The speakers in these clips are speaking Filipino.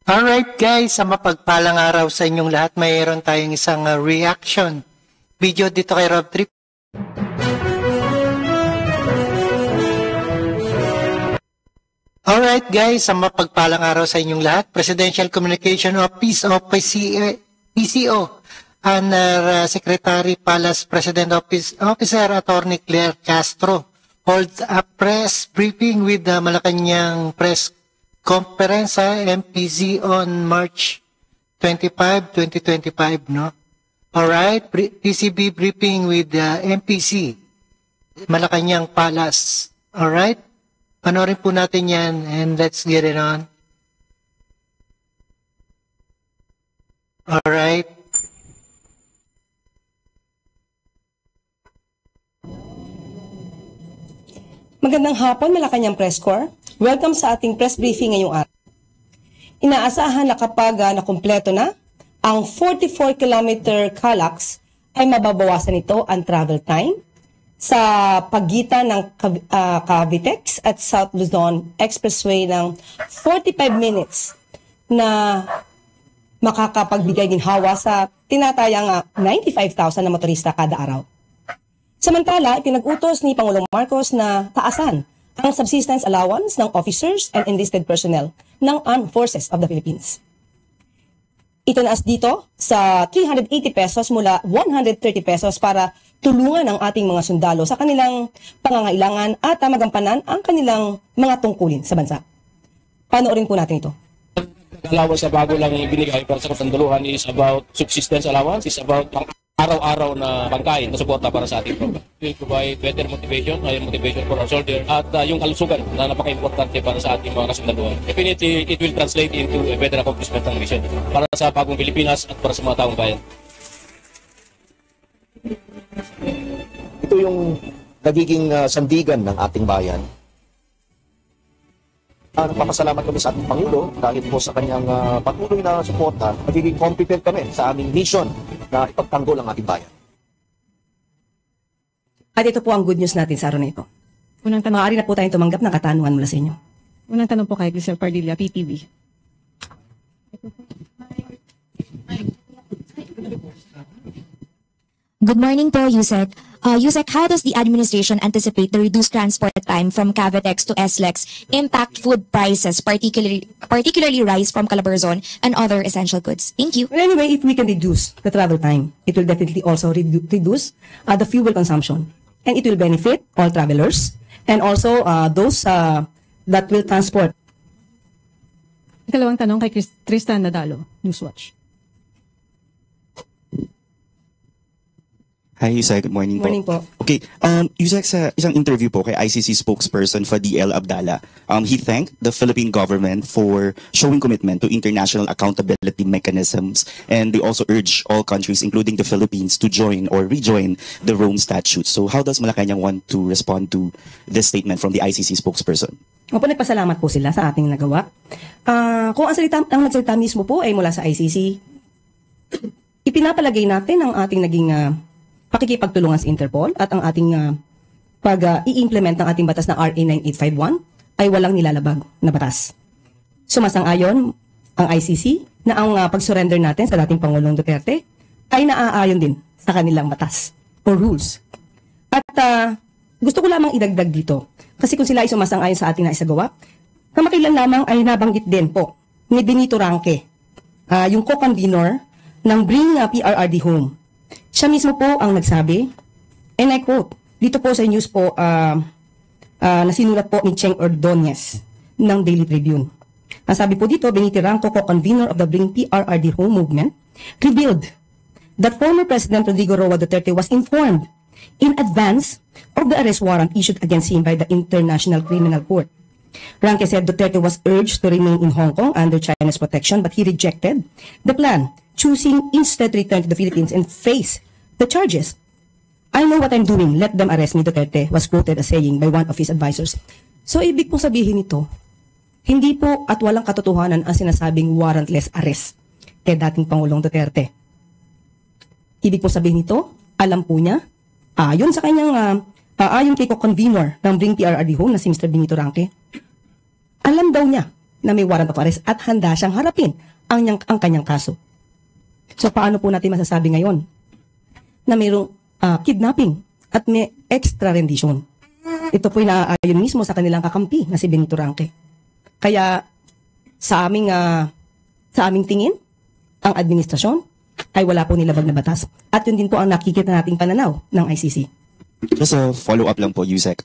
Alright guys, sa mapagpalang araw sa inyong lahat, mayroon tayong isang reaction video dito kay Rob Trip. Alright guys, sa mapagpalang araw sa inyong lahat, Presidential Communication Office o PCO, Under Secretary Palace President Officer Attorney Claire Castro holds a press briefing with the Malacanang Press Conference sa MPC on March 25, 2025, no? Alright, PCB briefing with the MPC, Malacanang Palace. Alright, panoorin po natin yan and let's get it on. Alright. Magandang hapon, Malacanang Press Corps. Welcome sa ating press briefing ngayong araw. Inaasahan na kapag nakumpleto na ang 44-kilometer Calax ay mababawasan ito ang travel time sa pagitan ng Cavitex at South Luzon Expressway ng 45 minutes na makakapagbigay ginhawa sa tinatayang 95,000 na motorista kada araw. Samantala, ipinag-utos ni Pangulong Marcos na taasan ang subsistence allowance ng officers and enlisted personnel ng Armed Forces of the Philippines. Itinaas dito sa 380 pesos mula 130 pesos para tulungan ang ating mga sundalo sa kanilang pangangailangan at magampanan ang kanilang mga tungkulin sa bansa. Panoorin po natin ito. Allowance na bago lang ibinigay para sa kasandaluhan is about subsistence allowance, is about araw-araw na pangkain na suporta para sa ating program. It will provide better motivation, higher motivation for our soldiers, at yung kalusugan na napaka-importante para sa ating mga kasundaluhan. Definitely, it will translate into a better accomplishment ng mission para sa bagong Pilipinas at para sa mga taong bayan. Ito yung nagiging sandigan ng ating bayan. Nagpapasalamat kami sa ating Pangulo dahil po sa kanyang patuloy na suporta, nagiging competent kami sa aming mission na ipagtanggol ang ating bayan. At ito po ang good news natin sa araw na ito. Unang tanong, maaari na po tayong tumanggap ng katanungan mula sa inyo. Unang tanong po kay Mr. Pardilla, PTV. Good morning po, Yusek. Yusek, how does the administration anticipate the reduced transport time from Cavitex to SLEX impact food prices, particularly rice from Calabarzon and other essential goods? Thank you. Well, anyway, if we can reduce the travel time, it will definitely also reduce the fuel consumption. And it will benefit all travelers and also those that will transport. Ikalawang tanong kay Tristan Nadalo, Newswatch. Hi, Yusek. Good morning po. Morning po. Okay, Yusek, sa isang interview po kay ICC spokesperson Fadil Abdallah, he thanked the Philippine government for showing commitment to international accountability mechanisms, and they also urge all countries, including the Philippines, to join or rejoin the Rome Statute. So how does Malacanang want to respond to this statement from the ICC spokesperson? Opo, nagpasalamat po sila sa ating nagawa. Kung ang nagsalita mismo po ay mula sa ICC, ipinapalagay natin ang ating naging pakikipagtulungan sa Interpol at ang ating pag-i-implement ng ating batas na RA 9851 ay walang nilalabag na batas. Sumasang-ayon ang ICC na ang pag-surrender natin sa dating Pangulong Duterte ay naaayon din sa kanilang batas o rules. At gusto ko lamang idagdag dito, kasi kung sila ay sumasang-ayon sa ating naisagawa, kamakailan lamang ay nabanggit din po ni Benito Ranque, yung co-convener ng Bring PRRD Home. Siya mismo po ang nagsabi, and I quote, dito po sa news po na sinulat po ni Cheng Ordonez ng Daily Tribune. Ang sabi po dito, Benito Ranco, co-convener of the Bring PRRD Home movement, revealed that former President Rodrigo Roa Duterte was informed in advance of the arrest warrant issued against him by the International Criminal Court. Ranque said Duterte was urged to remain in Hong Kong under China's protection, but he rejected the plan, choosing instead to return to the Philippines and face the charges. I know what I'm doing. Let them arrest me, Duterte was quoted as saying by one of his advisors. So, ibig pong sabihin nito, hindi po at walang katotohanan ang sinasabing warrantless arrest kay dating Pangulong Duterte. Ibig pong sabihin nito, alam po niya, ayon sa kanyang, ayon kay co-convener ng Bring PRRD Home na si Mr. Benito Ranque, alam daw niya na may warrant of arrest at handa siyang harapin ang kanyang kaso. So paano po natin masasabi ngayon na mayroong kidnapping at may extra rendition? Ito po inaayon mismo sa kanilang kakampi na si Benito Ranque. Kaya sa aming tingin, ang administrasyon ay wala po nilabag na batas. At yun din po ang nakikita nating pananaw ng ICC. Just a follow-up lang po, Yusek.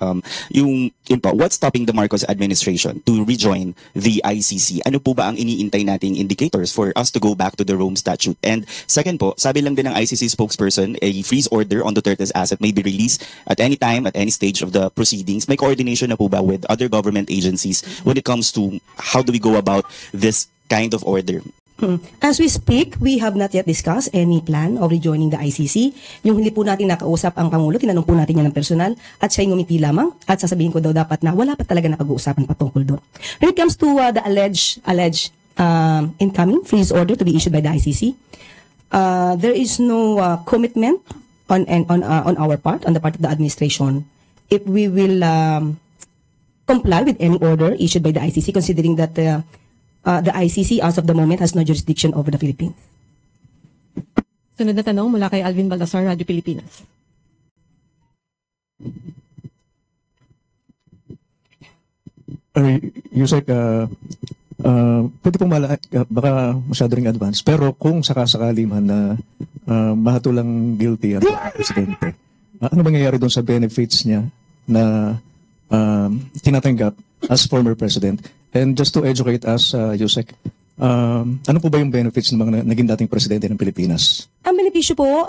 What's stopping the Marcos administration to rejoin the ICC? Ano po ba ang iniintay nating indicators for us to go back to the Rome Statute? And second po, sabi lang din ng ICC spokesperson, a freeze order on Duterte's asset may be released at any time, at any stage of the proceedings. May coordination na po ba with other government agencies when it comes to how do we go about this kind of order? As we speak, we have not yet discussed any plan of rejoining the ICC. Yung hindi po natin nakausap ang Pangulo, tinanong po natin yan ng personal at siya yung ngumiti lamang at sasabihin ko daw dapat na wala pa talaga napag-uusapan patungkol doon. When it comes to the alleged incoming freeze order to be issued by the ICC, there is no commitment on our part, on the part of the administration, if we will comply with any order issued by the ICC, considering that the ICC as of the moment has no jurisdiction over the Philippines. Sunod na tanong mula kay Alvin Baldassar, Radyo Pilipinas. Yusek, pwede pong baka masyado ring advance, pero kung sakasakali man na mahatulang guilty ang presidente, ano mangyayari doon sa benefits niya na tinatanggap as former president? And just to educate us, Yusek, ano po ba yung benefits ng mga naging dating presidente ng Pilipinas? Ang benepisyo po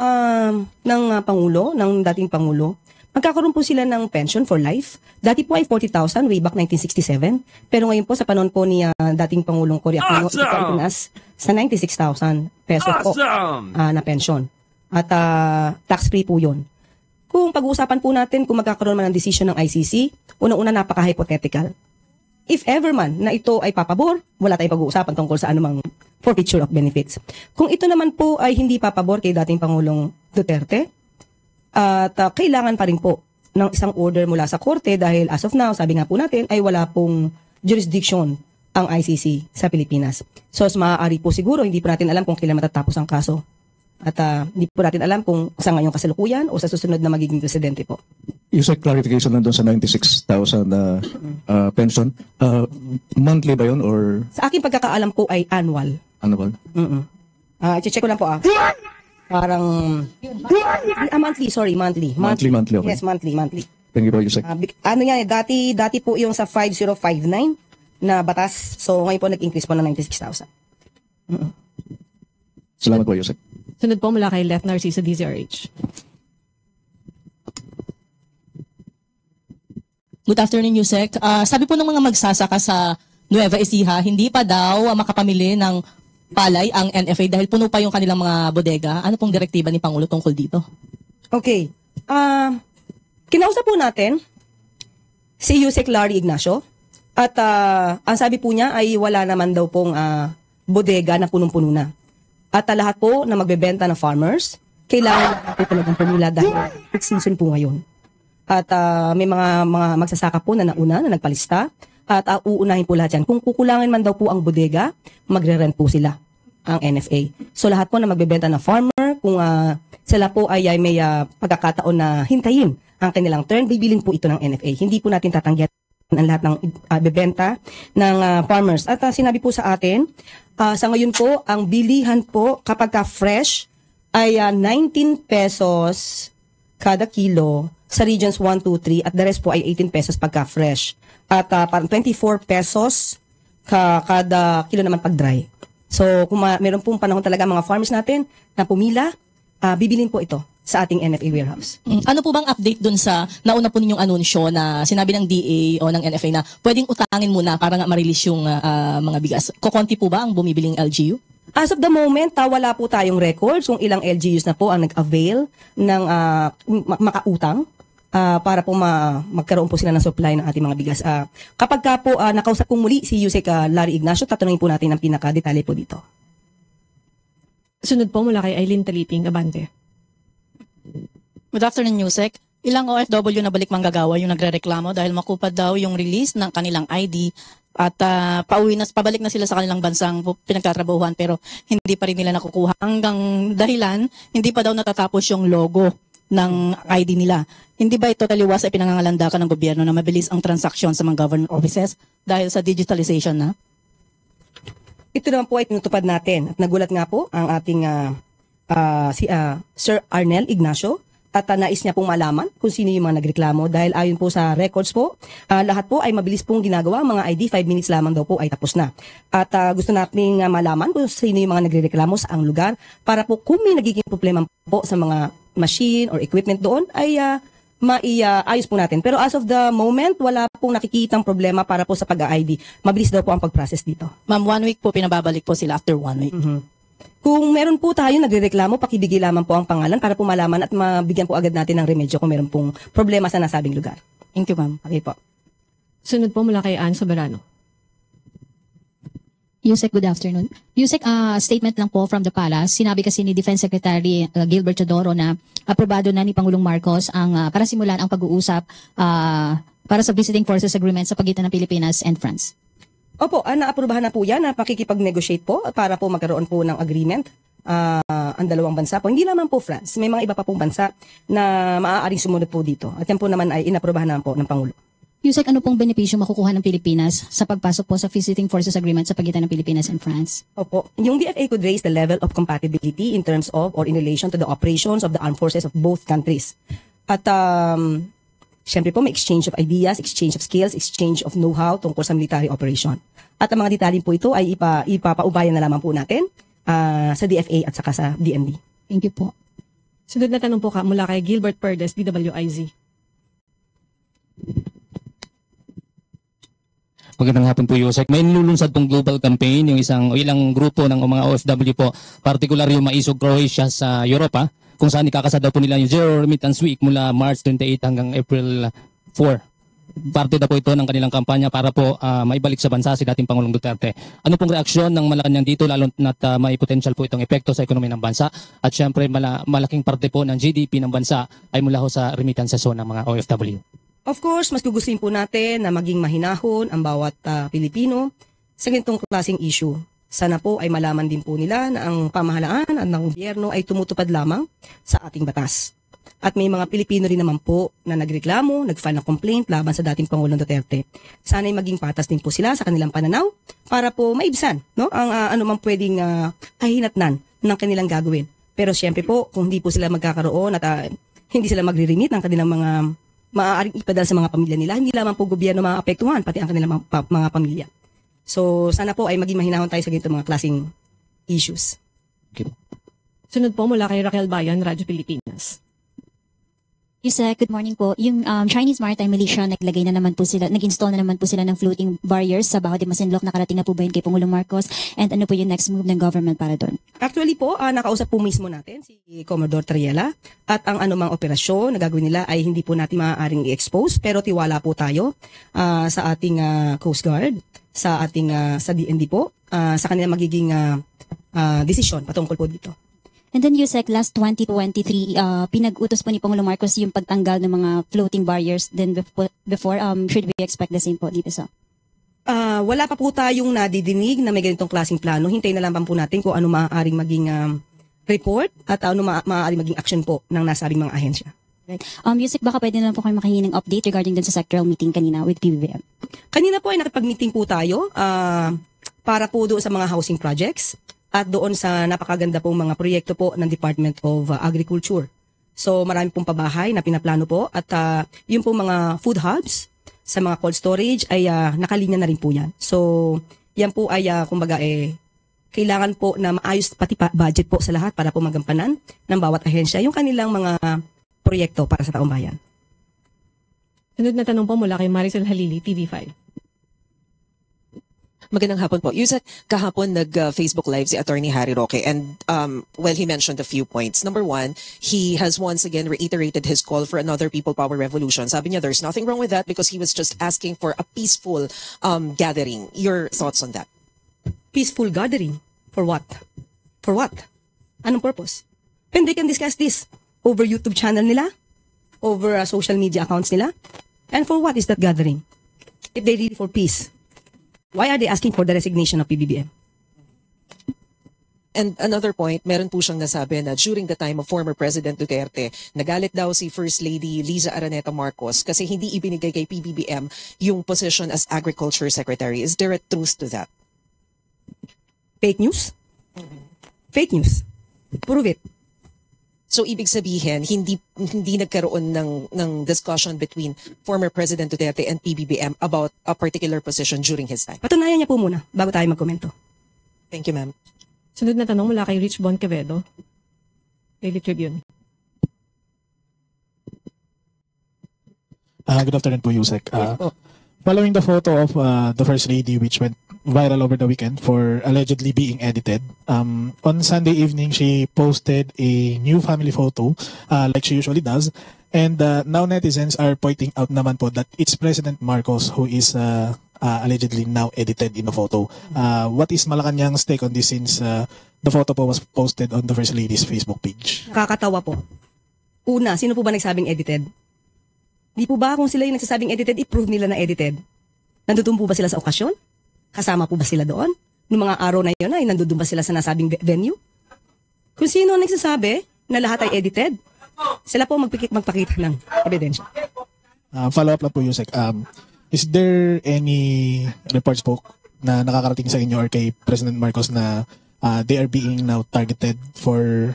ng Pangulo, ng dating Pangulo, magkakaroon po sila ng pension for life. Dati po ay 40,000 way back 1967. Pero ngayon po sa panahon po ni dating Pangulong Cory Aquino, ito ay tinas sa 96,000 pesos po na pension. At tax-free po yun. Kung pag-uusapan po natin kung magkakaroon man ng decision ng ICC, unang-una napaka-hypothetical. If ever man na ito ay papabor, wala tayong pag-uusapan tungkol sa anumang forfeiture of benefits. Kung ito naman po ay hindi papabor kay dating Pangulong Duterte, at kailangan pa rin po ng isang order mula sa korte dahil as of now, sabi nga po natin, ay wala pong jurisdiction ang ICC sa Pilipinas. So, maaari po siguro, hindi po natin alam kung kailan matatapos ang kaso. At hindi po natin alam kung sa ngayong kasalukuyan o sa susunod na magiging presidente po. Yusek, clarification lang doon sa 96,000 pension. Monthly ba yun or? Sa aking pagkakaalam po ay annual. Annual? I-check ko lang po Parang monthly, sorry, monthly. Monthly, okay. Yes, monthly. Thank you po, Yusek. Ano yan, dati po yung sa 5059 na batas. So ngayon po nag-increase po ng 96,000. Salamat po, Yusek. Sunod po mula kay Leth Narciso, DZRH. Good afternoon, Yusek. Sabi po ng mga magsasaka sa Nueva Ecija, hindi pa daw makapamili ng palay ang NFA dahil puno pa yung kanilang mga bodega. Ano pong direktiba ni Pangulo tungkol dito? Okay. Kinausap po natin si Yusek Larry Ignacio at ang sabi po niya ay wala naman daw pong bodega na punong-puno na. At lahat po na magbebenta ng farmers, kailangan po talagang pumila dahil peak season po ngayon. At may mga magsasaka po na nauna na nagpalista at uunahin po lahat yan. Kung kukulangin man daw po ang bodega, magre-rent po sila ang NFA. So lahat po na magbebenta ng farmer, kung sila po ay may pagkakataon na hintayin ang kanilang turn, bibilin po ito ng NFA. Hindi po natin tatanggihan ang lahat ng bebenta ng farmers. At sinabi po sa atin, sa ngayon po, ang bilihan po kapag fresh ay 19 pesos kada kilo sa regions 1, 2, 3 at the rest po ay 18 pesos pagka fresh. At parang 24 pesos kada kilo naman pag dry. So kung meron pong panahon talaga mga farmers natin na pumila, bibilin po ito sa ating NFA warehouse. Ano po bang update dun sa nauna po ninyong anunsyo na sinabi ng DA o ng NFA na pwedeng utangin muna para nga ma-release yung mga bigas? Kukonti po ba ang bumibiling LGU? As of the moment, wala po tayong records kung ilang LGUs na po ang nag-avail ng makautang para po magkaroon po sila ng supply ng ating mga bigas. Kapag ka po nakausap kong muli si Yusek Larry Ignacio, tatanungin po natin ang pinaka-detalye po dito. Sunod po mula kay Eileen Taliping, Abante. Good afternoon, Yusek. Ilang OFW na balik manggagawa yung nagrereklamo dahil makupad daw yung release ng kanilang ID At pabalik na sila sa kanilang bansang pinagtatrabahuhan pero hindi pa rin nila nakukuha. Hanggang dahilan, hindi pa daw natatapos yung logo ng ID nila. Hindi ba ito taliwas ay pinangangalandakan ng gobyerno na mabilis ang transaksyon sa mga government offices dahil sa digitalization na? Ito naman po ay tinutupad natin. At nagulat nga po ang ating Sir Arnel Ignacio at nais niya pong malaman kung sino yung mga nagreklamo dahil ayon po sa records po, lahat po ay mabilis pong ginagawa. Mga ID, 5 minutes lamang daw po ay tapos na. At gusto nating malaman kung sino yung mga nagreklamo sa ang lugar para po kung may nagiging problema po sa mga machine or equipment doon ay maiayos po natin. Pero as of the moment, wala pong nakikitang problema para po sa pag-ID. Mabilis daw po ang pag-process dito. Ma'am, 1 week po pinababalik po sila after 1 week. Kung meron po tayo nagrereklamo, pakibigay lamang po ang pangalan para po malaman at mabigyan po agad natin ng remedyo kung meron pong problema sa nasabing lugar. Thank you, ma'am. Okay po. Sunod po mula kay Ann Soberano. Yusek, good afternoon. Yusek, statement lang po from the palace. Sinabi kasi ni Defense Secretary Gilbert Chodoro na aprobado na ni Pangulong Marcos ang para simulan ang pag-uusap para sa visiting forces agreement sa pagitan ng Pilipinas and France. Opo, naaprubahan na po yan na pakikipag-negotiate po para po magkaroon po ng agreement ang dalawang bansa po. Hindi naman po France, may mga iba pa pong bansa na maaaring sumunod po dito. At yan po naman ay inaprubahan naman po ng Pangulo. Yusek, ano pong benepisyo makukuha ng Pilipinas sa pagpasok po sa visiting forces agreement sa pagitan ng Pilipinas and France? Opo, yung DFA could raise the level of compatibility in terms of or in relation to the operations of the armed forces of both countries. At syempre po may exchange of ideas, exchange of skills, exchange of know-how tungkol sa military operation. At ang mga detalye po ito ay ipapaubayan na lamang po natin sa DFA at saka sa DND. Thank you po. Sunod na tanong po mula kay Gilbert Perdes, DWIZ. Magandang hapon po, Yusek. May nilulunsad pong global campaign, yung ilang grupo ng mga OFW po, particular yung Maisog Croatia sa Europa, kung saan ikakasa daw po nila yung Zero Remittance Week mula March 28 hanggang April 4. Parte daw po ito ng kanilang kampanya para po maibalik sa bansa si dating Pangulong Duterte. Ano pong reaksyon ng Malacanang dito, lalo na't may potential po itong epekto sa ekonomiya ng bansa at syempre malaking parte po ng GDP ng bansa ay mula ho sa remittances ng mga OFW. Of course, mas gugustuhin po natin na maging mahinahon ang bawat Pilipino sa ganitong klaseng issue. Sana po ay malaman din po nila na ang pamahalaan at ng gobyerno ay tumutupad lamang sa ating batas. At may mga Pilipino rin naman po na nagreklamo, nag-file ng complaint laban sa dating Pangulong Duterte. Sana ay maging patas din po sila sa kanilang pananaw para po maibsan ang anumang pwedeng kahinatnan ng kanilang gagawin. Pero siyempre po, kung hindi po sila magkakaroon at hindi sila magre-remit ng kanilang mga maaaring ipadala sa mga pamilya nila, hindi lamang po gobyerno maapektuhan, pati ang kanilang mga pamilya. So, sana po ay maging mahinahon tayo sa ganito mga klaseng issues. Okay. Sunod po mula kay Raquel Bayan, Radyo Pilipinas. Yusek, good morning po. Yung Chinese Maritime Militia, nag-install na naman po sila ng floating barriers sa Baho de Masinloc. Nakarating na po ba yun kay Pangulong Marcos? And ano po yung next move ng government para doon? Actually po, nakausap po mismo natin si Commodore Triella at ang anumang operasyon na gagawin nila ay hindi po natin maaaring i-expose pero tiwala po tayo sa ating Coast Guard, sa ating sa DND po, sa kanilang magiging desisyon patungkol po dito. And then Yusek, last 2023, pinag-utos po ni Pangulong Marcos yung pagtanggal ng mga floating barriers. Then before, should we expect the same po dito sa? Wala pa po tayong nadidinig na may ganitong klaseng plano. Hintayin na lang po natin kung ano maaaring maging report at ano maaaring maging action po ng nasabing mga ahensya. Right. Yusek, baka pwede na lang po kayo makahingi ng update regarding dun sa sectoral meeting kanina with PBBM. Kanina po ay nakipag-meeting po tayo para po doon sa mga housing projects at doon sa napakaganda pong mga proyekto po ng Department of Agriculture. So marami pong pabahay na pinaplano po at yung pong mga food hubs sa mga cold storage ay nakalinya na rin po yan. So yan po ay kumbaga kailangan po na maayos pati budget po sa lahat para po magampanan ng bawat ahensya yung kanilang mga proyekto para sa taong bayan. Sunod na tanong po mula kay Maricel Halili, TV5. Magandang hapon po. Yusek, kahapon nag-Facebook Live si Attorney Harry Roque and he mentioned a few points. Number one, he has once again reiterated his call for another people power revolution. Sabi niya there's nothing wrong with that because he was just asking for a peaceful gathering. Your thoughts on that? Peaceful gathering? For what? For what? Anong purpose? And they can discuss this over YouTube channel nila, over social media accounts nila. And for what is that gathering? If they really for peace. Why are they asking for the resignation of PBBM? And another point, meron po siyang nasabi na during the time of former President Duterte, nagalit daw si First Lady Liza Araneta Marcos kasi hindi ibinigay kay PBBM yung position as Agriculture Secretary. Is there a truth to that? Fake news? Fake news. Prove it. So ibig sabihin, hindi nagkaroon ng discussion between former President Duterte and PBBM about a particular position during his time. Patunayan niya po muna bago tayo magkomento. Thank you, ma'am. Sunod na tanong mula kay Rich Bon Quevedo, Daily Tribune. Good afternoon po, Yusek. Following the photo of the First Lady which went viral over the weekend for allegedly being edited, on Sunday evening she posted a new family photo like she usually does, and now netizens are pointing out naman po that it's President Marcos who is allegedly now edited in the photo. What is Malacanang's take on this since the photo po was posted on the First Lady's Facebook page? Nakakatawa po. Una, sino po ba nagsabing edited? Di po ba kung sila yung nagsasabing edited, i-prove nila na edited? Nandun po ba sila sa okasyon? Kasama po ba sila doon? Noong mga araw na yun ay nandun ba sila sa nasabing venue? Kung sino ang nagsasabi na lahat ay edited, sila po magpakita ng ebidensya. Follow up lang po, Yusek. Is there any reports po na nakakarating sa inyo or kay President Marcos na they are being now targeted for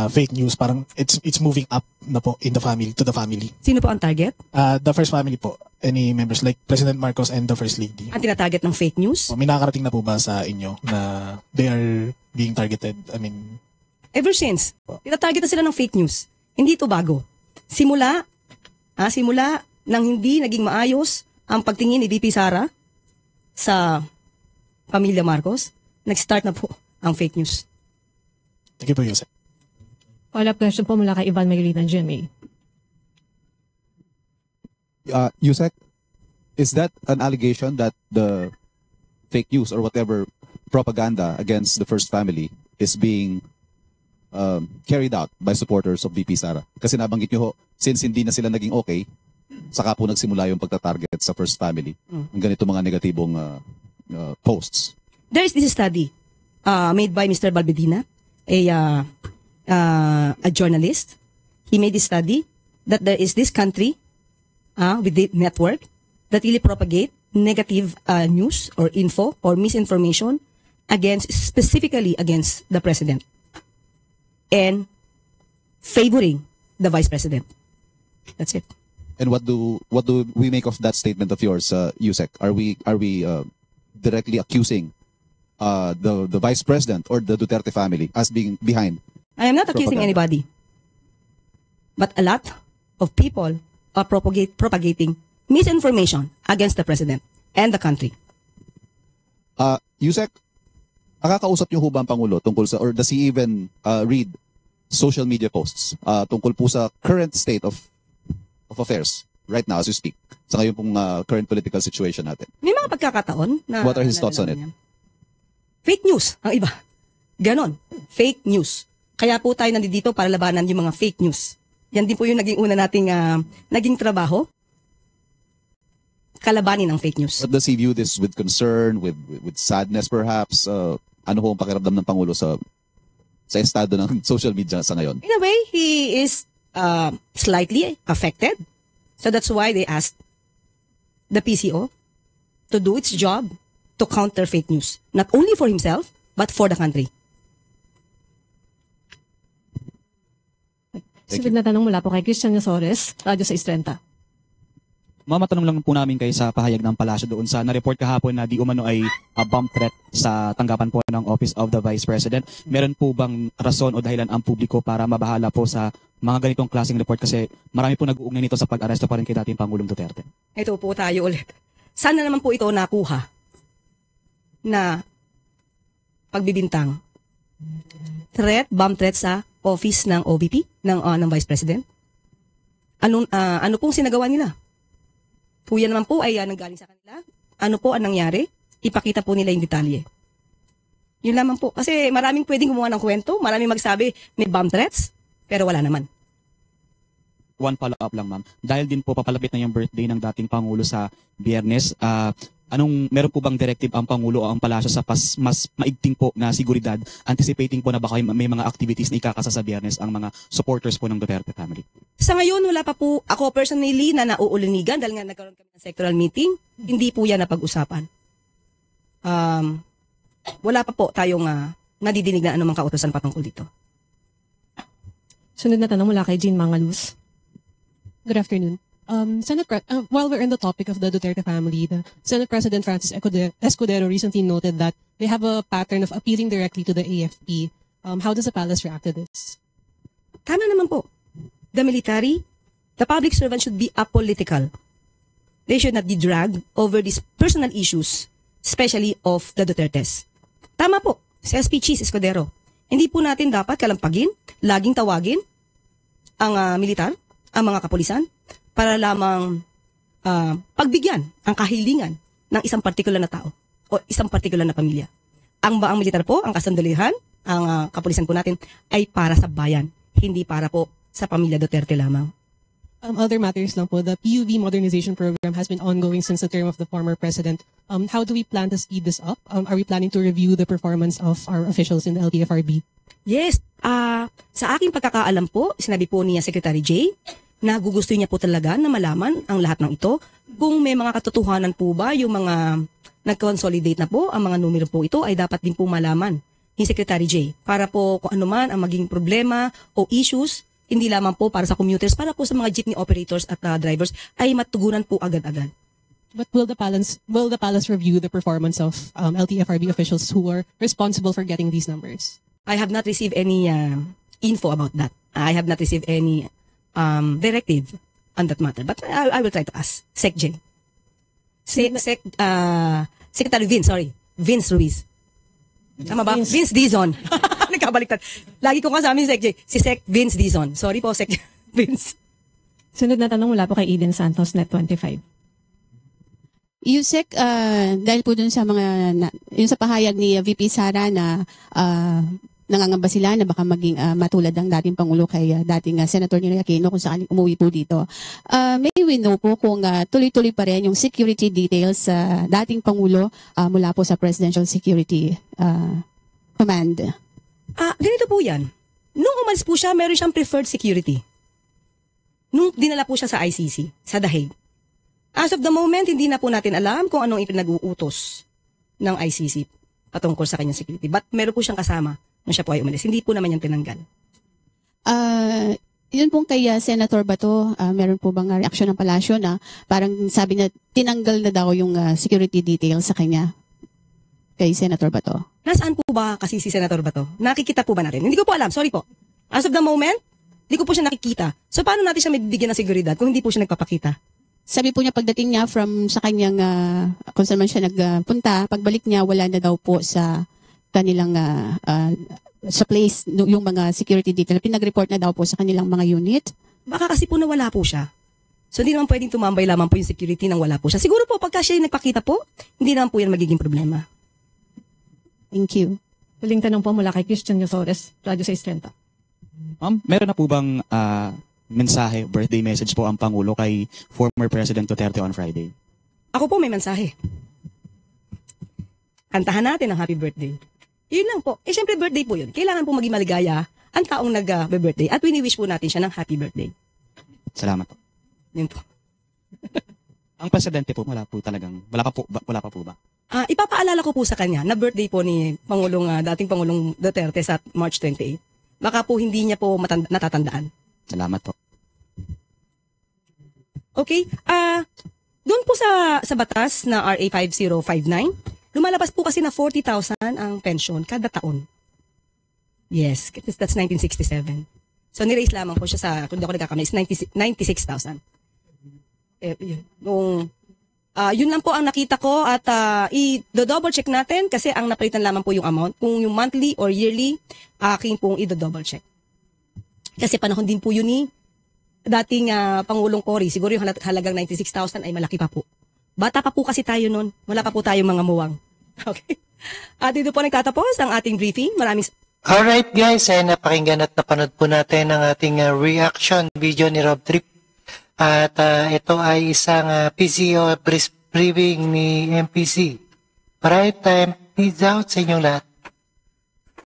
fake news? Parang it's moving up na po in the family, to the family. Sino po ang target? The first family po. Any members like President Marcos and the First Lady. Ang tinatarget ng fake news? May nakakarating na po ba sa inyo na they are being targeted? I mean, ever since, tinatarget na sila ng fake news. Hindi ito bago. Simula nang hindi naging maayos ang pagtingin ni VP Sara sa pamilya Marcos, nag-start na po ang fake news. Thank you po, Yusek. Follow-up question po mula kay Ivan Maylina, GMA. Yusek, is that an allegation that the fake news or whatever propaganda against the First Family is being carried out by supporters of VP Sara? Kasi nabanggit nyo ho, since hindi na sila naging okay, saka po nagsimula yung pagta-target sa First Family. Ang ganito mga negatibong posts. There is this study made by Mr. Balbedina, a journalist. He made this study that there is this country with the network that really propagate negative news or info or misinformation specifically against the president and favoring the vice president. That's it. And what do we make of that statement of yours, Yusek? Are we directly accusing the vice president or the Duterte family as being behind? I am not accusing anybody, but a lot of people are propagating misinformation against the president and the country. Yusek, nakakausap niyo ho ba ang Pangulo tungkol sa, or does he even read social media posts tungkol po sa current state of affairs right now as we speak, sa ngayon pong current political situation natin? May mga pagkakataon na... What are his thoughts on it? Fake news ang iba. Ganon. Fake news. Kaya po tayo nandito para labanan yung mga fake news. Yan din po yung naging una nating naging trabaho. Kalabanin ang fake news. But does he view this with concern, with sadness perhaps? Ano ho ang pakiramdam ng Pangulo sa estado ng social media sa ngayon? In a way, he is slightly affected. So that's why they asked the PCO to do its job to counter fake news. Not only for himself, but for the country. Sunod na tanong mula po kay Christian Yosores, Radyo 630. Matanong lang po namin kayo sa pahayag ng palasyo doon sa na-report kahapon na di umano ay bomb threat sa tanggapan po ng Office of the Vice President. Meron po bang rason o dahilan ang publiko para mabahala po sa mga ganitong klaseng report kasi marami po nag-uugnay nito sa pag-aresto pa rin kay dating Pangulong Duterte? Ito po tayo ulit. Sana naman po ito nakuha na pagbibintang. Bomb threat sa office ng OVP, ng Vice President. Ano pong sinagawa nila? Kuya naman po ay nanggaling sa kanila. Ano po ang nangyari? Ipakita po nila yung detalye. Yun lamang po. Kasi maraming pwedeng gumawa ng kwento, maraming magsabi may bomb threats, pero wala naman. One follow-up lang, ma'am. Dahil din po papalapit na yung birthday ng dating Pangulo sa Biyernes, meron po bang directive ang Pangulo o ang palasyo sa mas maigting po na seguridad, anticipating po na baka may mga activities na ikakasa sa Biyernes ang mga supporters po ng Duterte family? Sa ngayon, wala pa po ako personally na nauulunigan dahil nga nagkaroon kami ng sectoral meeting. Hindi po yan napag-usapan. Wala pa po tayong nadidinig na anumang kautosan patungkol dito. Sunod na tanong mula kay Jean Mangaluz. Good afternoon. While we're in the topic of the Duterte family, the Senate President Francis Escudero recently noted that they have a pattern of appealing directly to the AFP. How does the palace react to this? Tama naman po. The military, the public servant should be apolitical. They should not be dragged over these personal issues, especially of the Dutertes. Tama po, si SP Cheese Escudero. Hindi po natin dapat kalampagin, laging tawagin ang militar, ang mga kapulisan, para lamang pagbigyan ang kahilingan ng isang partikular na tao o isang partikular na pamilya. Ang militar po, ang kasandaluhan, ang kapulisan po natin ay para sa bayan, hindi para po sa pamilya Duterte lamang. Other matters lang po, the PUV modernization program has been ongoing since the term of the former president. How do we plan to speed this up? Are we planning to review the performance of our officials in the LTFRB? Yes, sa aking pagkakaalam po, sinabi po niya Secretary Jay, na gugusto niya po talaga na malaman ang lahat ng ito. Kung may mga katotohanan po ba, yung mga nag-consolidate na po, ang mga numero po ito ay dapat din po malaman ni Secretary Jay. Para po kung ano man ang maging problema o issues, hindi lamang po para sa commuters, para po sa mga jeepney operators at drivers, ay matugunan po agad-agad. But will the palace review the performance of LTFRB officials who are responsible for getting these numbers? I have not received any info about that. I have not received any directive on that matter. But I will try to ask Sec J. Secretary Vince Ruiz. Tama ba? Vince Dizon. Nagkabaliktad. Lagi ko kasama si Sec J. Si Sec Vince Dizon. Sorry po, Sec Vince. Sunod na tanong mula po kay Eden Santos, Net25. Yusek, dahil po dun sa yung sa pahayag ni VP Sara na nangangamba sila na baka maging matulad ang dating Pangulo kay dating Senator Ninoy Aquino kung saan umuwi po dito. May we know po kung tuloy-tuloy pa rin yung security details sa dating Pangulo mula po sa Presidential Security Command. Ganito po yan. Nung umalis po siya, meron siyang preferred security. Nung dinala po siya sa ICC, sa The Hague. As of the moment, hindi na po natin alam kung anong ipinag-uutos ng ICC patungkol sa kanyang security. But meron po siyang kasama nung siya po ay umalis. Hindi po naman yan tinanggal. Yun pong kay Senator Bato, meron po bang reaksyon ng palasyo na parang sabi na tinanggal na daw yung security details sa kanya kay Senator Bato? Nasaan po ba kasi si Senator Bato? Nakikita po ba natin? Hindi ko po alam. Sorry po. As of the moment, hindi ko po siya nakikita. So paano natin siya mabibigyan ng seguridad kung hindi po siya nagpapakita? Sabi po niya pagdating niya sa kanyang kung saan man siya nagpunta, pagbalik niya wala na daw po sa kanilang sa place yung mga security detail. Pinag-report na daw po sa kanilang mga unit. Baka kasi po nawala po siya. So hindi naman pwedeng tumambay lamang po yung security nang wala po siya. Siguro po pagka siya nagpakita po, hindi naman po yan magiging problema. Thank you. Huling tanong po mula kay Christian Yosores, Radyo 630. Ma'am, meron na po bang mensahe, birthday message po ang Pangulo kay former President Duterte on Friday? Ako po may mensahe. Kantahan natin ang happy birthday. Yun lang po. Siyempre birthday po yun. Kailangan po maging maligaya ang taong nag-birthday at wini-wish po natin siya ng happy birthday. Salamat po. Yun po. Ang presidente po, wala pa po ba? Ipapaalala ko po sa kanya na birthday po ni dating Pangulong Duterte sa March 28. Baka po hindi niya po natatandaan. Salamat po. Okay. Doon po sa batas na RA 5059, lumalabas po kasi na 40,000 ang pension kada taon. Yes, that's 1967. So niraise lamang po siya sa, kung di ako nagkakamali, is 96,000. Yun lang po ang nakita ko at i-double check natin kasi ang napalitan lamang po yung amount. Kung yung monthly or yearly, aking pong i-double check. Kasi panahon din po yun ni dating Pangulong Cory. Siguro yung halagang 96,000 ay malaki pa po. Bata pa po kasi tayo nun. Wala pa po tayong mga muwang. Okay? At dito po nagtatapos ang ating briefing. Alright guys, ay napakinggan at napanood po natin ang ating reaction video ni Rob Trip. At ito ay isang PCO briefing ni MPC. Right time, peace out sa inyong lahat.